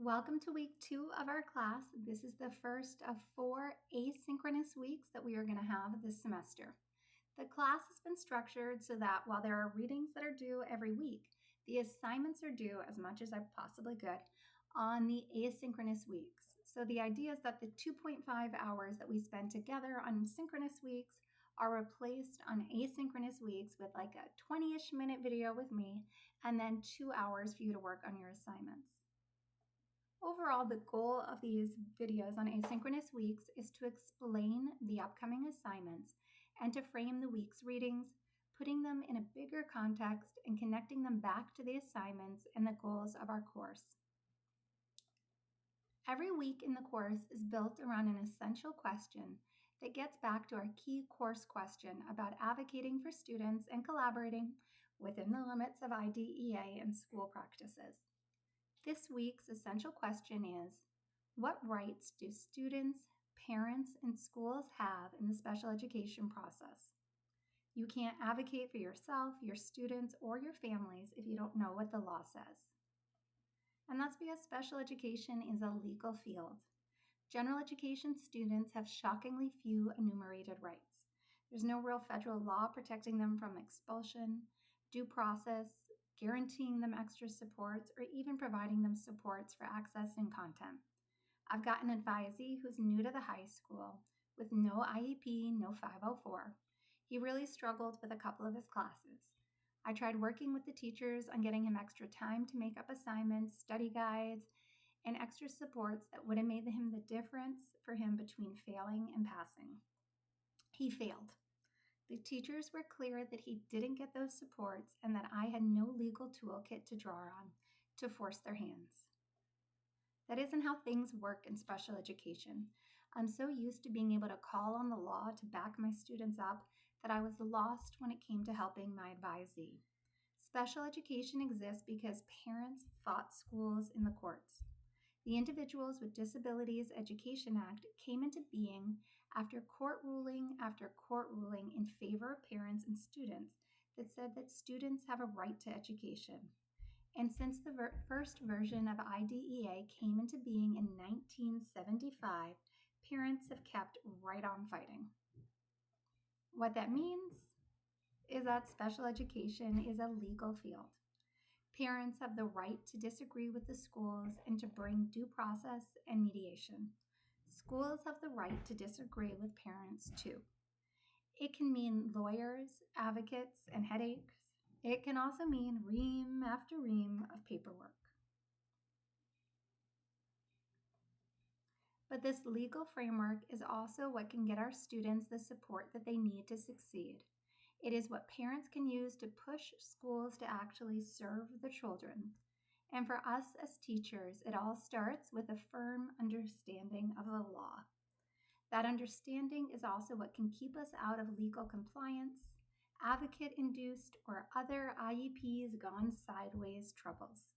Welcome to week 2 of our class. This is the first of 4 asynchronous weeks that we are going to have this semester. The class has been structured so that while there are readings that are due every week, the assignments are due as much as I possibly could on the asynchronous weeks. So the idea is that the 2.5 hours that we spend together on synchronous weeks are replaced on asynchronous weeks with like a 20-ish minute video with me and then 2 hours for you to work on your assignments. Overall, the goal of these videos on asynchronous weeks is to explain the upcoming assignments and to frame the week's readings, putting them in a bigger context and connecting them back to the assignments and the goals of our course. Every week in the course is built around an essential question that gets back to our key course question about advocating for students and collaborating within the limits of IDEA and school practices. This week's essential question is, what rights do students, parents, and schools have in the special education process? You can't advocate for yourself, your students, or your families if you don't know what the law says. And that's because special education is a legal field. General education students have shockingly few enumerated rights. There's no real federal law protecting them from expulsion, due process, guaranteeing them extra supports, or even providing them supports for accessing content. I've got an advisee who's new to the high school with no IEP, no 504. He really struggled with a couple of his classes. I tried working with the teachers on getting him extra time to make up assignments, study guides, and extra supports that would have made him the difference for him between failing and passing. He failed. The teachers were clear that he didn't get those supports and that I had no legal toolkit to draw on to force their hands. That isn't how things work in special education. I'm so used to being able to call on the law to back my students up that I was lost when it came to helping my advisee. Special education exists because parents fought schools in the courts. The Individuals with Disabilities Education Act came into being after court ruling in favor of parents and students that said that students have a right to education. And since the first version of IDEA came into being in 1975, parents have kept right on fighting. What that means is that special education is a legal field. Parents have the right to disagree with the schools and to bring due process and mediation. Schools have the right to disagree with parents too. It can mean lawyers, advocates, and headaches. It can also mean ream after ream of paperwork. But this legal framework is also what can get our students the support that they need to succeed. It is what parents can use to push schools to actually serve the children. And for us as teachers, it all starts with a firm understanding of the law. That understanding is also what can keep us out of legal compliance, advocate-induced, or other IEPs gone sideways troubles.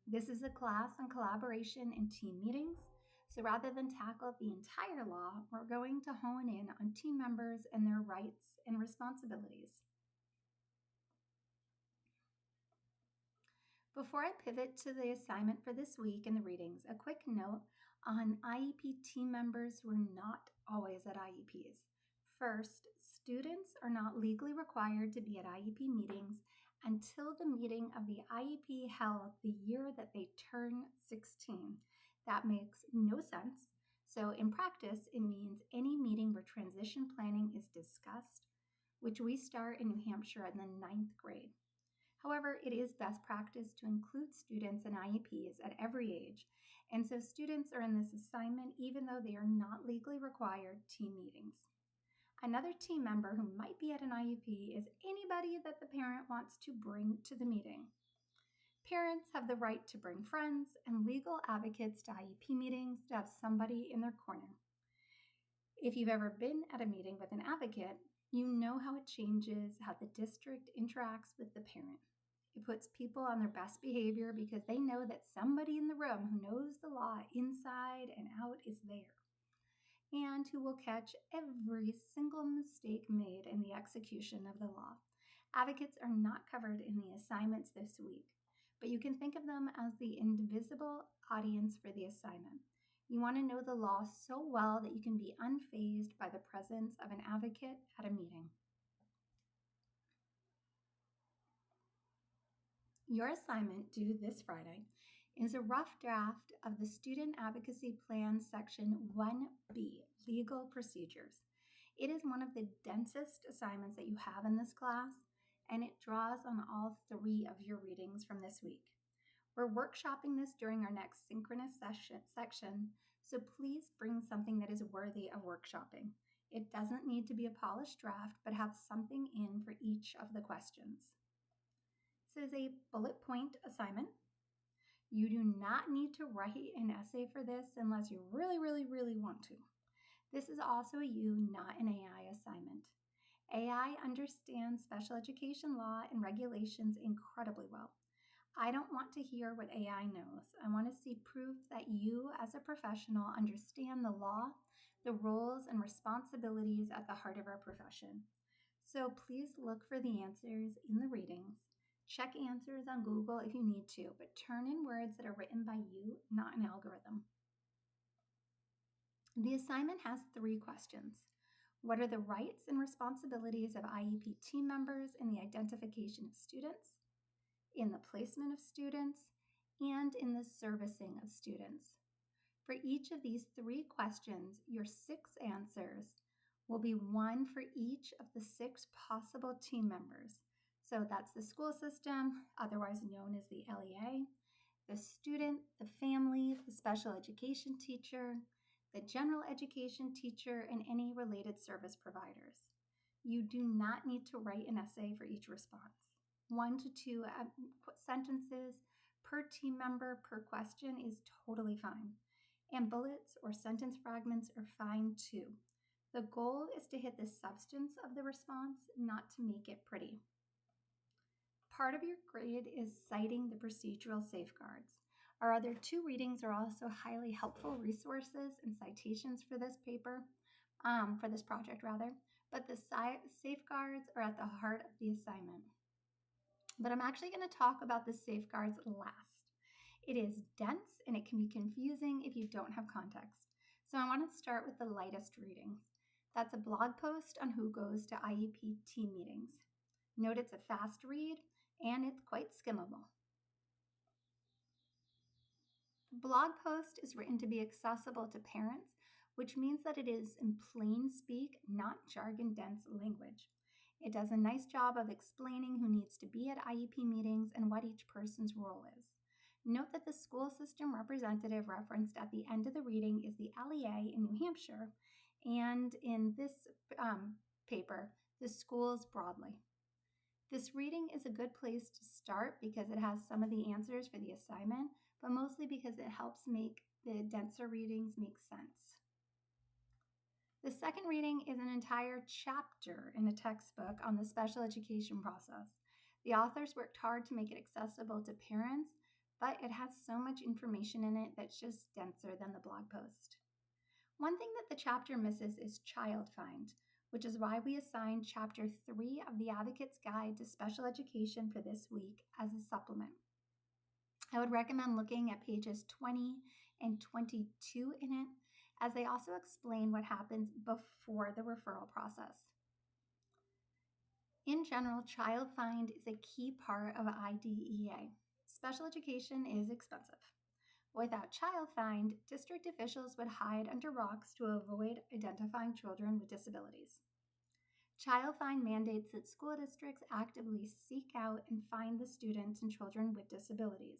This is a class on collaboration and team meetings, so rather than tackle the entire law, we're going to hone in on team members and their rights and responsibilities. Before I pivot to the assignment for this week and the readings, a quick note on IEP team members who are not always at IEPs. First, students are not legally required to be at IEP meetings until the meeting of the IEP held the year that they turn 16. That makes no sense. So in practice, it means any meeting where transition planning is discussed, which we start in New Hampshire in the 9th grade. However, it is best practice to include students in IEPs at every age, and so students are in this assignment even though they are not legally required team meetings. Another team member who might be at an IEP is anybody that the parent wants to bring to the meeting. Parents have the right to bring friends and legal advocates to IEP meetings to have somebody in their corner. If you've ever been at a meeting with an advocate, you know how it changes how the district interacts with the parent. It puts people on their best behavior because they know that somebody in the room who knows the law inside and out is there, and who will catch every single mistake made in the execution of the law. Advocates are not covered in the assignments this week, but you can think of them as the invisible audience for the assignment. You want to know the law so well that you can be unfazed by the presence of an advocate at a meeting. Your assignment, due this Friday, is a rough draft of the Student Advocacy Plan Section 1B, Legal Procedures. It is one of the densest assignments that you have in this class, and it draws on all 3 of your readings from this week. We're workshopping this during our next synchronous section, so please bring something that is worthy of workshopping. It doesn't need to be a polished draft, but have something in for each of the questions. This is a bullet point assignment. You do not need to write an essay for this unless you really, really, really want to. This is also a you, not an AI assignment. AI understands special education law and regulations incredibly well. I don't want to hear what AI knows. I want to see proof that you, as a professional, understand the law, the roles and responsibilities at the heart of our profession. So please look for the answers in the readings. Check answers on Google if you need to, but turn in words that are written by you, not an algorithm. The assignment has 3 questions. What are the rights and responsibilities of IEP team members in the identification of students, in the placement of students, and in the servicing of students? For each of these 3 questions, your 6 answers will be 1 for each of the 6 possible team members. So that's the school system, otherwise known as the LEA, the student, the family, the special education teacher, the general education teacher, and any related service providers. You do not need to write an essay for each response. 1 to 2 sentences per team member per question is totally fine. And bullets or sentence fragments are fine too. The goal is to hit the substance of the response, not to make it pretty. Part of your grade is citing the procedural safeguards. Our other 2 readings are also highly helpful resources and citations for this project, but the safeguards are at the heart of the assignment. But I'm actually going to talk about the safeguards last. It is dense and it can be confusing if you don't have context. So I want to start with the lightest readings. That's a blog post on who goes to IEP team meetings. Note it's a fast read and it's quite skimmable. The blog post is written to be accessible to parents, which means that it is in plain speak, not jargon-dense language. It does a nice job of explaining who needs to be at IEP meetings and what each person's role is. Note that the school system representative referenced at the end of the reading is the LEA in New Hampshire, and in this paper, the schools broadly. This reading is a good place to start because it has some of the answers for the assignment, but mostly because it helps make the denser readings make sense. The second reading is an entire chapter in a textbook on the special education process. The authors worked hard to make it accessible to parents, but it has so much information in it that's just denser than the blog post. One thing that the chapter misses is child find, which is why we assigned Chapter 3 of the Advocate's Guide to Special Education for this week as a supplement. I would recommend looking at pages 20 and 22 in it, as they also explain what happens before the referral process. In general, child find is a key part of IDEA. Special education is expensive. Without child find, district officials would hide under rocks to avoid identifying children with disabilities. Child find mandates that school districts actively seek out and find the students and children with disabilities.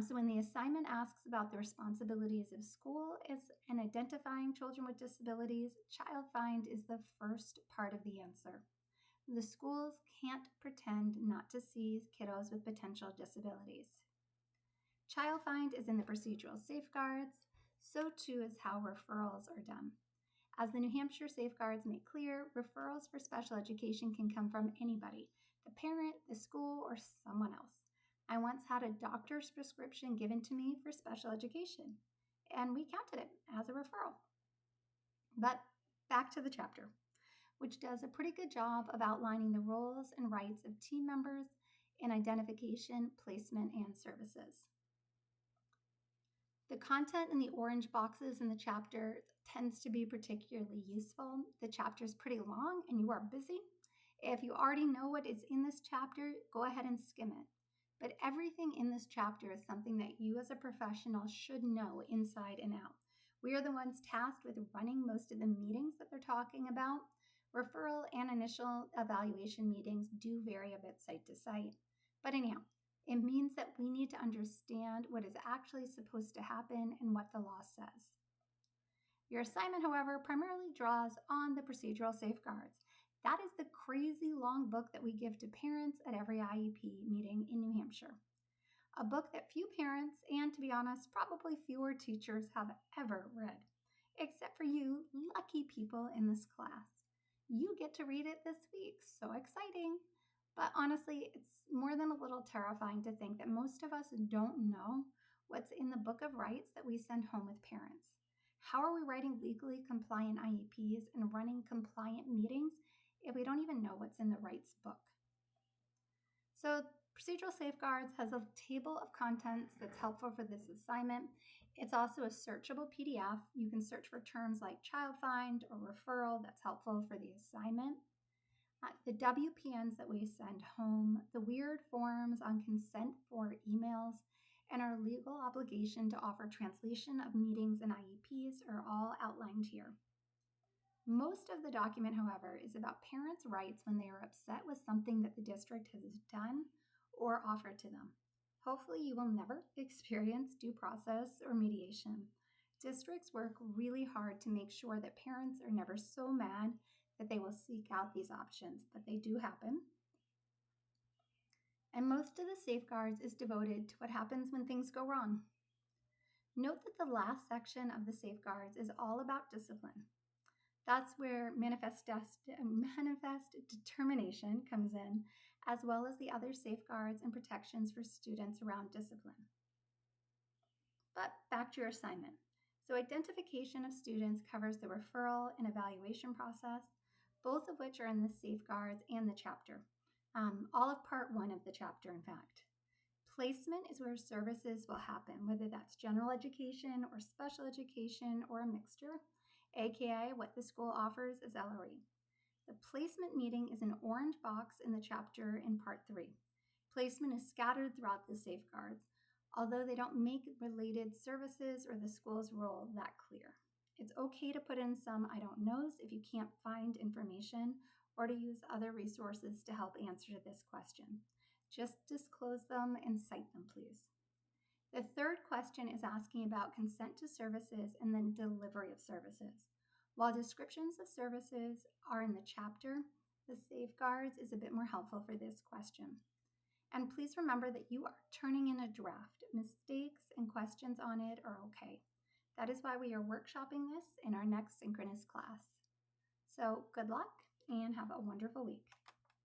So when the assignment asks about the responsibilities of school in identifying children with disabilities, child find is the first part of the answer. The schools can't pretend not to see kiddos with potential disabilities. Child find is in the procedural safeguards, so too is how referrals are done. As the New Hampshire safeguards make clear, referrals for special education can come from anybody, the parent, the school, or someone else. I once had a doctor's prescription given to me for special education, and we counted it as a referral. But back to the chapter, which does a pretty good job of outlining the roles and rights of team members in identification, placement, and services. The content in the orange boxes in the chapter tends to be particularly useful. The chapter is pretty long and you are busy. If you already know what is in this chapter, go ahead and skim it. But everything in this chapter is something that you as a professional should know inside and out. We are the ones tasked with running most of the meetings that they're talking about. Referral and initial evaluation meetings do vary a bit site to site. But anyhow, it means that we need to understand what is actually supposed to happen and what the law says. Your assignment, however, primarily draws on the procedural safeguards. That is the crazy long book that we give to parents at every IEP meeting in New Hampshire. A book that few parents, and to be honest, probably fewer teachers have ever read, except for you lucky people in this class. You get to read it this week. So exciting! But honestly, it's more than a little terrifying to think that most of us don't know what's in the book of rights that we send home with parents. How are we writing legally compliant IEPs and running compliant meetings if we don't even know what's in the rights book? So Procedural Safeguards has a table of contents that's helpful for this assignment. It's also a searchable PDF. You can search for terms like child find or referral. That's helpful for the assignment. The WPNs that we send home, the weird forms on consent for emails, and our legal obligation to offer translation of meetings and IEPs are all outlined here. Most of the document, however, is about parents' rights when they are upset with something that the district has done or offered to them. Hopefully, you will never experience due process or mediation. Districts work really hard to make sure that parents are never so mad that they will seek out these options, but they do happen. And most of the safeguards is devoted to what happens when things go wrong. Note that the last section of the safeguards is all about discipline. That's where manifest determination comes in, as well as the other safeguards and protections for students around discipline. But back to your assignment. So identification of students covers the referral and evaluation process, both of which are in the safeguards and the chapter. All of part 1 of the chapter, in fact. Placement is where services will happen, whether that's general education or special education or a mixture, aka what the school offers is LRE. The placement meeting is an orange box in the chapter in part 3. Placement is scattered throughout the safeguards, although they don't make related services or the school's role that clear. It's okay to put in some I don't knows if you can't find information or to use other resources to help answer this question. Just disclose them and cite them, please. The third question is asking about consent to services and then delivery of services. While descriptions of services are in the chapter, the safeguards is a bit more helpful for this question. And please remember that you are turning in a draft. Mistakes and questions on it are okay. That is why we are workshopping this in our next synchronous class. So good luck and have a wonderful week.